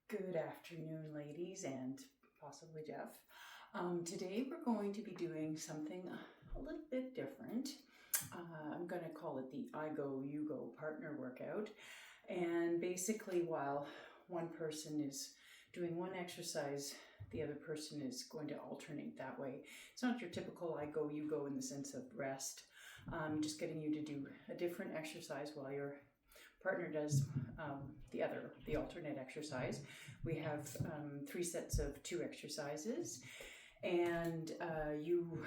Good afternoon, ladies, and possibly Jeff. Today we're going to be doing something a little bit different. I'm going to call it the I Go, You Go partner workout. And basically, while one person is doing one exercise, the other person is going to alternate that way. It's not your typical I Go, You Go in the sense of rest. Just getting you to do a different exercise while your partner does the alternate exercise. We have 3 sets of 2 exercises, and you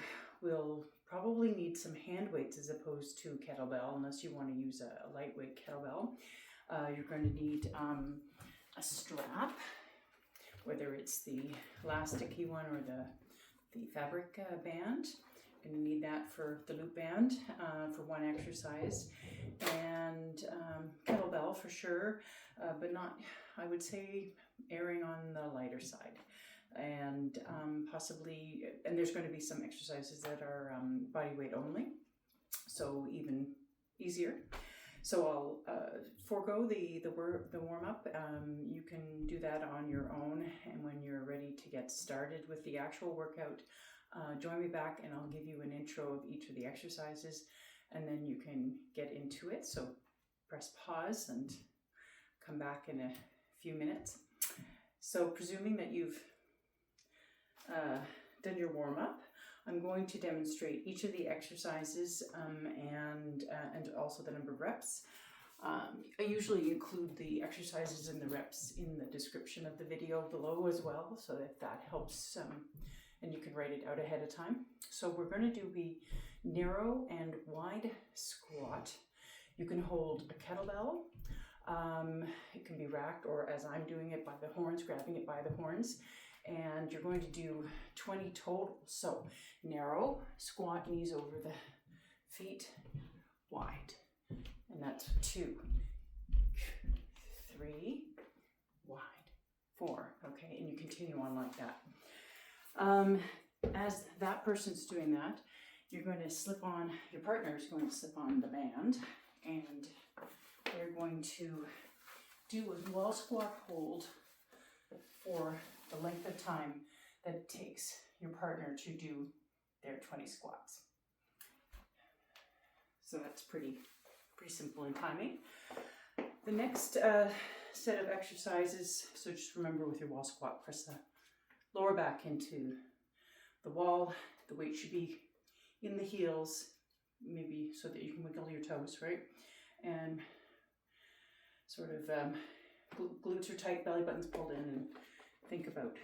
will probably need some hand weights as opposed to kettlebell, unless you want to use a lightweight kettlebell. You're going to need a strap, whether it's the elasticy one or the fabric band. You're going to need that for the loop band for one exercise, and kettlebell for sure, but not, I would say, erring on the lighter side. And possibly, and there's going to be some exercises that are body weight only, so even easier. So I'll forego the warm-up. You can do that on your own, and when you're ready to get started with the actual workout, join me back and I'll give you an intro of each of the exercises, and then you can get into it. So press pause and come back in a few minutes. So presuming that you've done your warm-up, I'm going to demonstrate each of the exercises and also the number of reps. I usually include the exercises and the reps in the description of the video below as well, so that helps, and you can write it out ahead of time. So we're going to do the narrow and wide squat. You can hold a kettlebell. It can be racked, or as I'm doing it, by the horns, grabbing it by the horns. And you're going to do 20 total. So narrow, squat, knees over the feet, wide. And that's 2, 3, wide, 4. Okay, and you continue on like that. As that person's doing that, you're going to slip on, your partner is going to slip on the band, and they're going to do a wall squat hold for the length of time that it takes your partner to do their 20 squats. So that's pretty simple in timing. The next set of exercises, so just remember with your wall squat, press the lower back into the wall. The weight should be in the heels, maybe so that you can wiggle your toes, right? And sort of glutes are tight, belly button's pulled in, and think about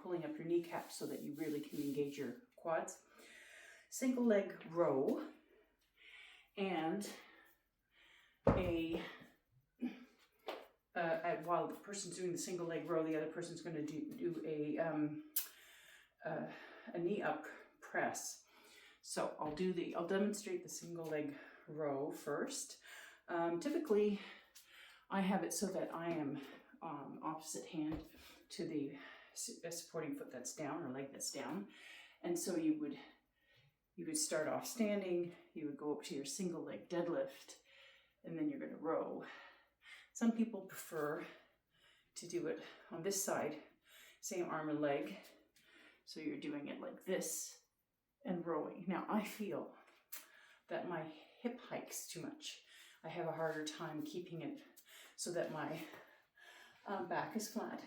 pulling up your kneecaps so that you really can engage your quads. Single leg row, and while the person's doing the single leg row, the other person's going to do a knee up press. So I'll demonstrate the single leg row first. Typically, I have it so that I am opposite hand to the supporting foot that's down, or leg that's down. And so you would start off standing, you would go up to your single leg deadlift, and then you're going to row. Some people prefer to do it on this side, same arm and leg. So you're doing it like this and rowing. Now I feel that my hip hikes too much. I have a harder time keeping it so that my back is flat.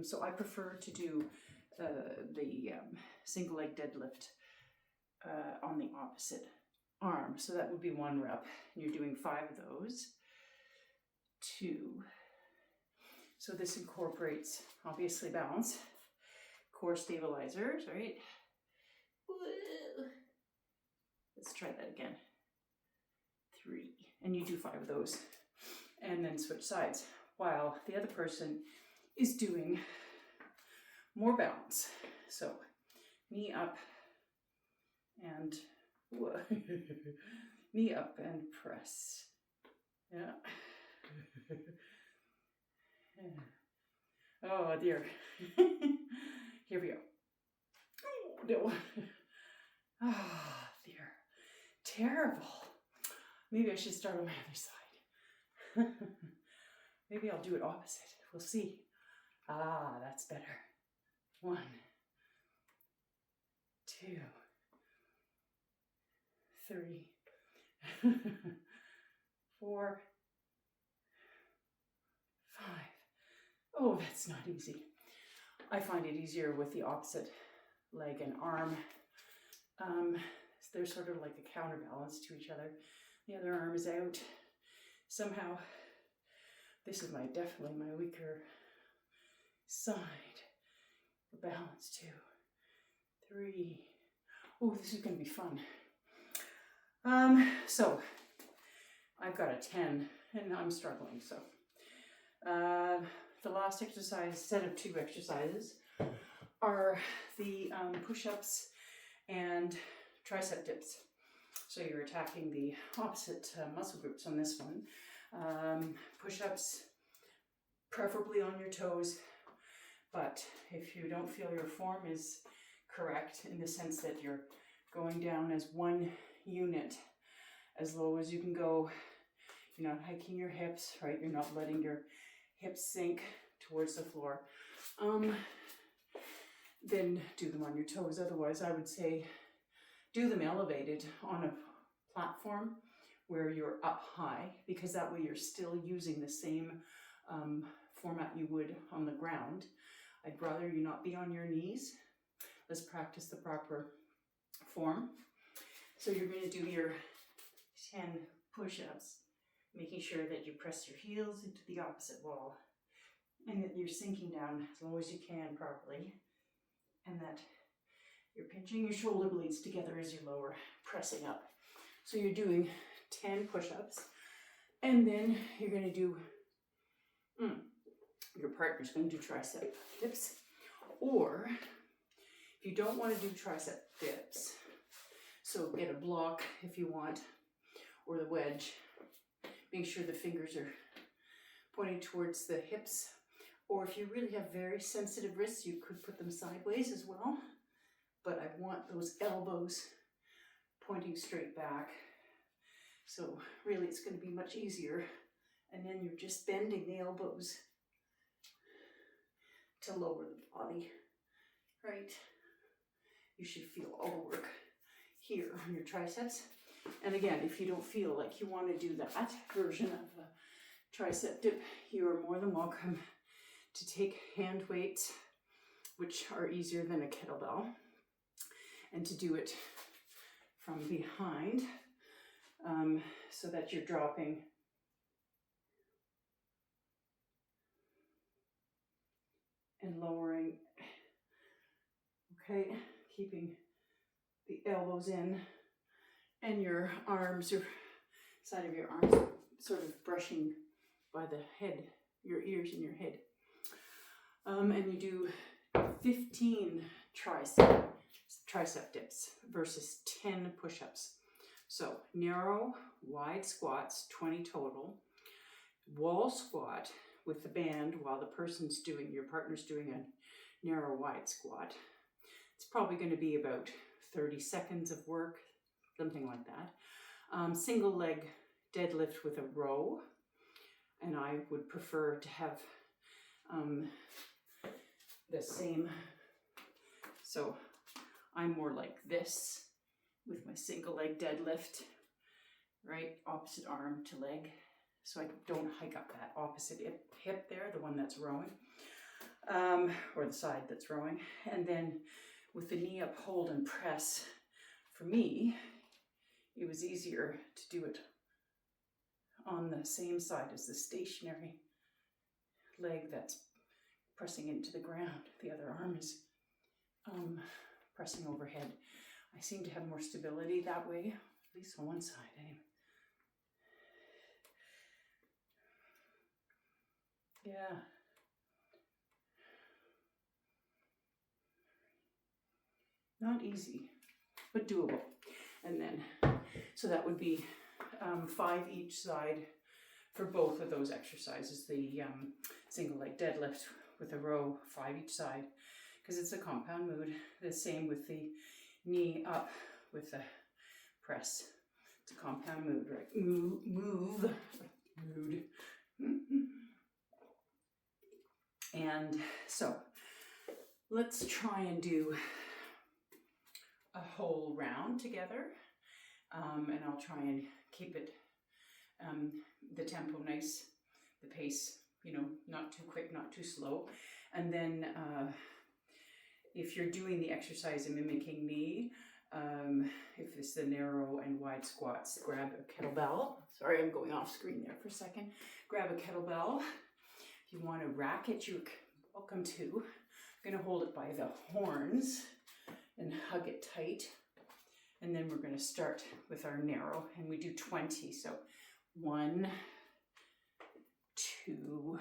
So I prefer to do the single leg deadlift on the opposite arm. So that would be 1 rep. You're doing 5 of those. 2. So this incorporates, obviously, balance, core stabilizers, right? Let's try that again. 3. And you do 5 of those. And then switch sides, while the other person is doing more balance. So knee up and knee up and press. Yeah. Oh dear. Here we go. Oh, no. Oh dear. Terrible. Maybe I should start on my other side. Maybe I'll do it opposite. We'll see. Ah, that's better. 1, 2, 3, 4, 5. Oh, that's not easy. I find it easier with the opposite leg and arm. They're sort of like a counterbalance to each other. The other arm is out. Somehow, this is definitely my weaker side. Balance 2, 3. Oh, this is going to be fun. So I've got a 10 and I'm struggling. So the last exercise, set of 2 exercises, are the push-ups and tricep dips. So you're attacking the opposite muscle groups on this one. Push-ups, preferably on your toes, but if you don't feel your form is correct in the sense that you're going down as one unit as low as you can go, you're not hiking your hips, right? You're not letting your hips sink towards the floor. Then do them on your toes. Otherwise, I would say do them elevated on a platform where you're up high, because that way you're still using the same format you would on the ground. I'd rather you not be on your knees. Let's practice the proper form. So you're going to do your 10 push-ups, making sure that you press your heels into the opposite wall and that you're sinking down as low as you can properly, and that you're pinching your shoulder blades together as you lower, pressing up. So you're doing 10 push-ups, and then you're going to do, your partner's going to do tricep dips, or if you don't want to do tricep dips, so get a block if you want, or the wedge. Make sure the fingers are pointing towards the hips, or if you really have very sensitive wrists, you could put them sideways as well. But I want those elbows pointing straight back. So really it's going to be much easier. And then you're just bending the elbows to lower the body, right? You should feel all the work here on your triceps. And again, if you don't feel like you want to do that version of a tricep dip, you are more than welcome to take hand weights, which are easier than a kettlebell, and to do it from behind, so that you're dropping and lowering, okay, keeping the elbows in and your arms, or side of your arms sort of brushing by the head, your ears and your head. And you do 15 tricep dips versus 10 push-ups. So narrow, wide squats, 20 total. Wall squat with the band while your partner's doing a narrow, wide squat. It's probably going to be about 30 seconds of work, something like that. Single leg deadlift with a row. And I would prefer to have the same. So I'm more like this with my single leg deadlift, right? Opposite arm to leg. So I don't hike up that opposite hip there, the one that's rowing, or the side that's rowing. And then with the knee up, hold and press, for me, it was easier to do it on the same side as the stationary leg that's pressing into the ground. The other arm is pressing overhead. I seem to have more stability that way, at least on one side anyway. Yeah. Not easy, but doable. And then, so that would be 5 each side for both of those exercises. The single leg deadlift with a row, 5 each side, because it's a compound mood. The same with the knee up with the press. It's a compound mood, right? Mood. And so let's try and do a whole round together. And I'll try and keep it, the tempo nice, the pace, you know, not too quick, not too slow. And then if you're doing the exercise and mimicking me, if it's the narrow and wide squats, grab a kettlebell. Sorry, I'm going off screen there for a second. Grab a kettlebell. If you want to rack it, you're welcome to. I'm going to hold it by the horns and hug it tight. And then we're going to start with our narrow, and we do 20. So 1, 2,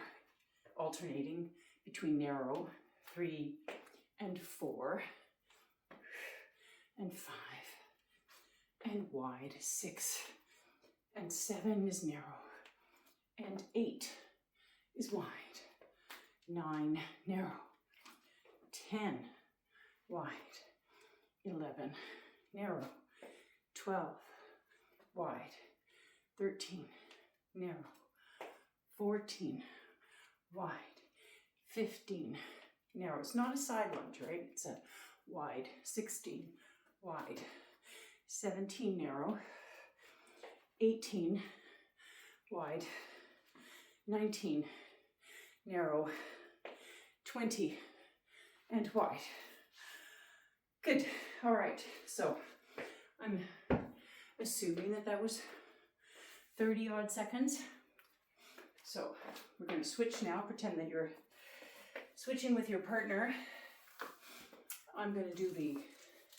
alternating between narrow, 3 and 4, and 5, and wide, 6, and 7 is narrow, and 8 is wide, 9 narrow, 10 wide, 11 narrow, 12 wide, 13 narrow, 14 wide, 15 narrow. It's not a side lunge, right? It's a wide. 16 wide, 17 narrow, 18 wide, 19 narrow, 20 and wide. Good. All right. So I'm assuming that was 30 odd seconds. So we're going to switch now. Pretend that you're switching with your partner. I'm going to do the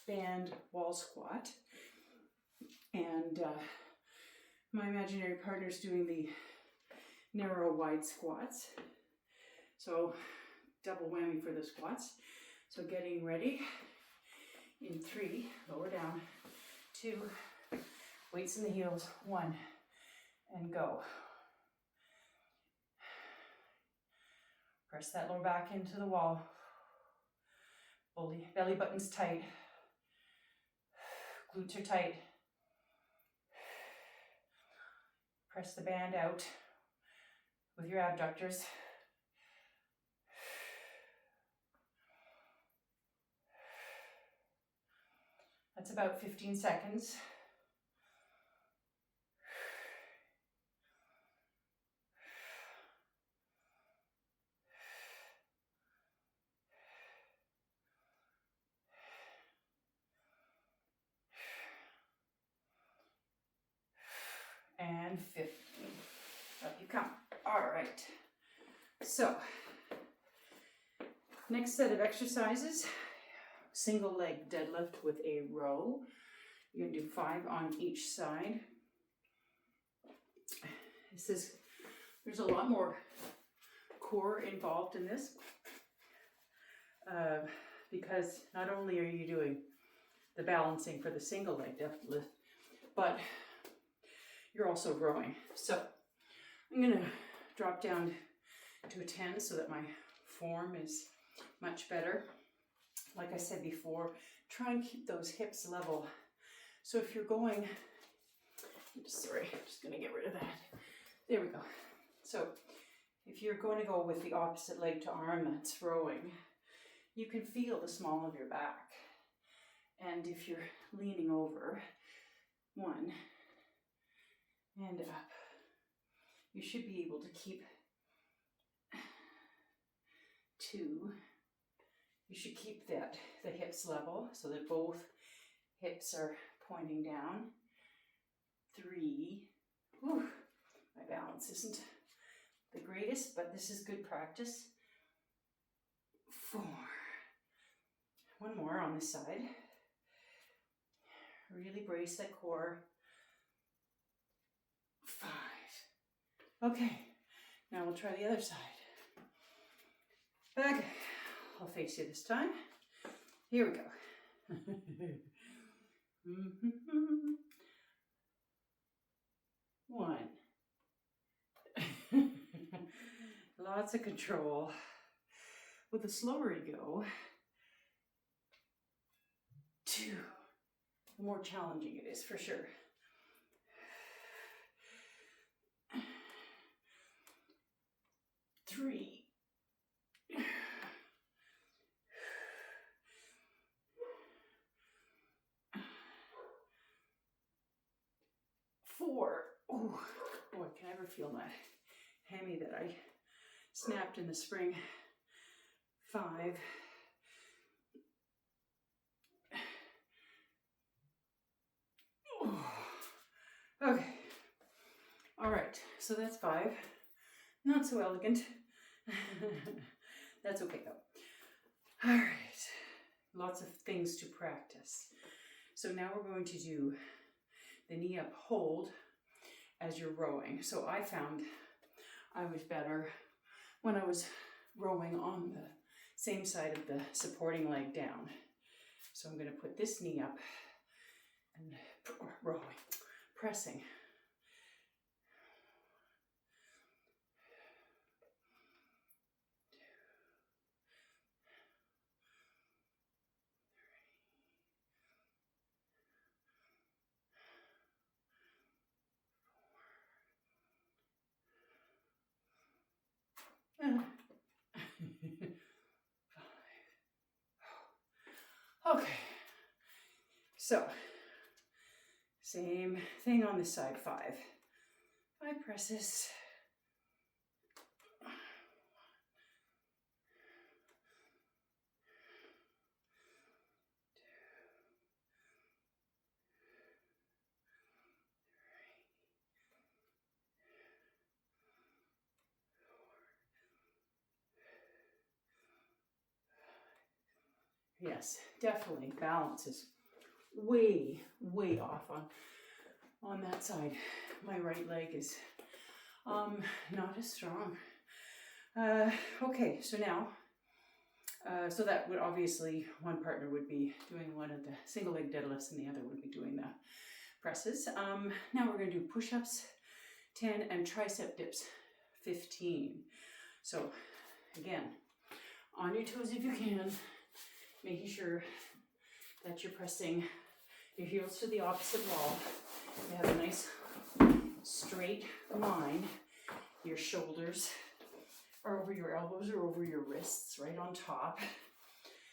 band wall squat. And my imaginary partner's doing the narrow wide squats. So double whammy for the squats. So getting ready in 3, lower down, 2, weights in the heels, 1, and go. Press that lower back into the wall. Belly button's tight. Glutes are tight. Press the band out with your abductors. That's about 15 seconds. And 15. Up you come. All right. So, next set of exercises. Single leg deadlift with a row. You're going to do 5 on each side. There's a lot more core involved in this because not only are you doing the balancing for the single leg deadlift, but you're also rowing. So I'm going to drop down to a 10 so that my form is much better. Like I said before, try and keep those hips level. So if you're going, I'm just going to get rid of that. There we go. So if you're going to go with the opposite leg to arm, that's rowing, you can feel the small of your back. And if you're leaning over, 1 and up, you should be able to keep 2. You should keep the hips level so that both hips are pointing down. 3. Whew, my balance isn't the greatest, but this is good practice. 4. 1 more on this side. Really brace that core. 5. Okay, now we'll try the other side. Okay, I'll face you this time. Here we go. 1. Lots of control. With the slower you go, 2. The more challenging it is, for sure. 3. 4. Oh, boy, can I ever feel that hammy that I snapped in the spring. 5. Oh. Okay. All right, so that's 5. Not so elegant. That's okay though. All right, lots of things to practice. So now we're going to do the knee up hold as you're rowing. So I found I was better when I was rowing on the same side of the supporting leg down. So I'm going to put this knee up and rowing, pressing. Okay, so same thing on this side. 5 presses. Yes, definitely balance is way off on that side. My right leg is not as strong. Okay, so now so that would obviously, one partner would be doing one of the single leg deadlifts and the other would be doing the presses. Now we're going to do push-ups 10 and tricep dips 15. So again, on your toes if you can, making sure that you're pressing your heels to the opposite wall. You have a nice straight line. Your shoulders are over your elbows or over your wrists, right on top.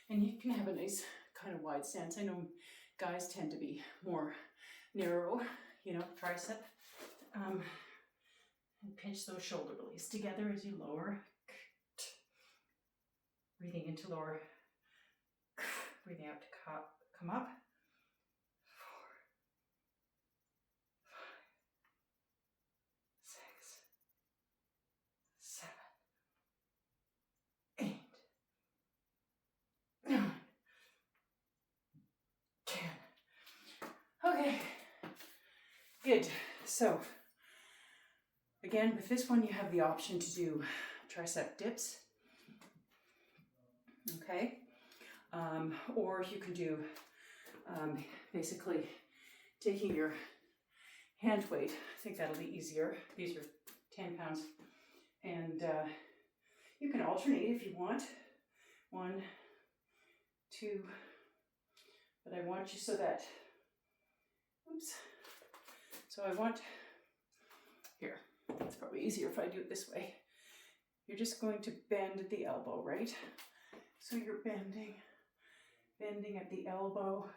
And you can have a nice kind of wide stance. I know guys tend to be more narrow, you know, tricep. And pinch those shoulder blades together as you lower. Breathing in to lower. Breathing out to come up. 4, 5, 6, 7, 8, 9, 10. Okay, good. So again, with this one, you have the option to do tricep dips. Okay. Or you can do basically taking your hand weight. I think that'll be easier. These are 10 pounds. And you can alternate if you want. 1, 2. But I want you so that, oops. So I want, here, it's probably easier if I do it this way. You're just going to bend at the elbow, right? So you're bending at the elbow.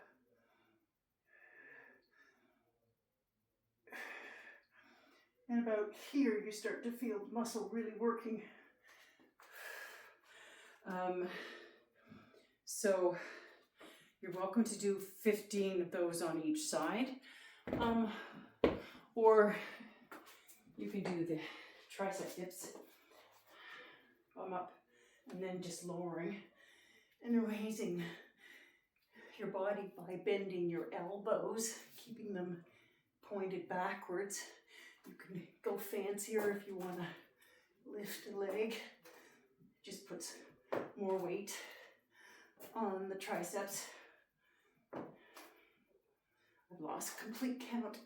And about here, you start to feel the muscle really working. So you're welcome to do 15 of those on each side. Or you can do the tricep dips. Come up and then just lowering and raising your body by bending your elbows, keeping them pointed backwards. You can go fancier if you want to lift a leg. Just puts more weight on the triceps. I've lost complete count.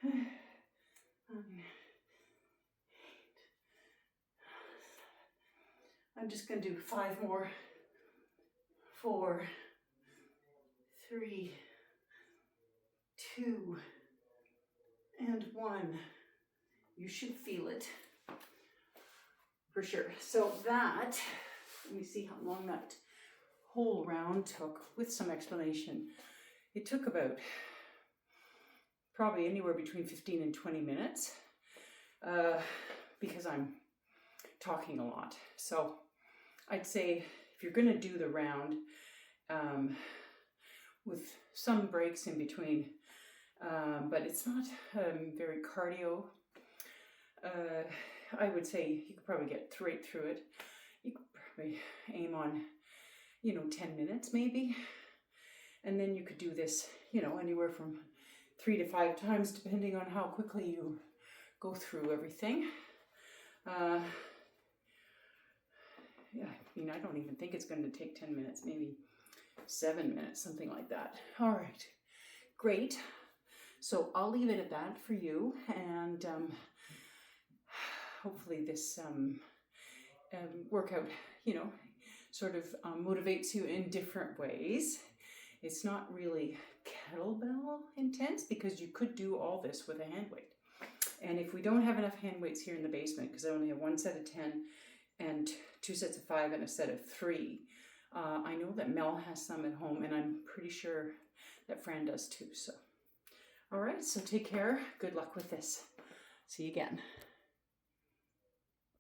9, 8. I'm just going to do 5 more. 4, 3, 2, and 1. You should feel it for sure. So that, let me see how long that whole round took with some explanation. It took about probably anywhere between 15 and 20 minutes because I'm talking a lot. So I'd say if you're going to do the round with some breaks in between, but it's not very cardio, I would say you could probably get right through it. You could probably aim on, 10 minutes maybe. And then you could do this, anywhere from 3 to 5 times, depending on how quickly you go through everything. Yeah, I don't even think it's going to take 10 minutes, maybe 7 minutes, something like that. All right, great. So I'll leave it at that for you, and hopefully this workout, sort of motivates you in different ways. It's not really kettlebell intense because you could do all this with a hand weight. And if we don't have enough hand weights here in the basement, because I only have 1 set of 10 and 2 sets of 5 and a set of 3, I know that Mel has some at home, and I'm pretty sure that Fran does too. So, all right, so take care. Good luck with this. See you again.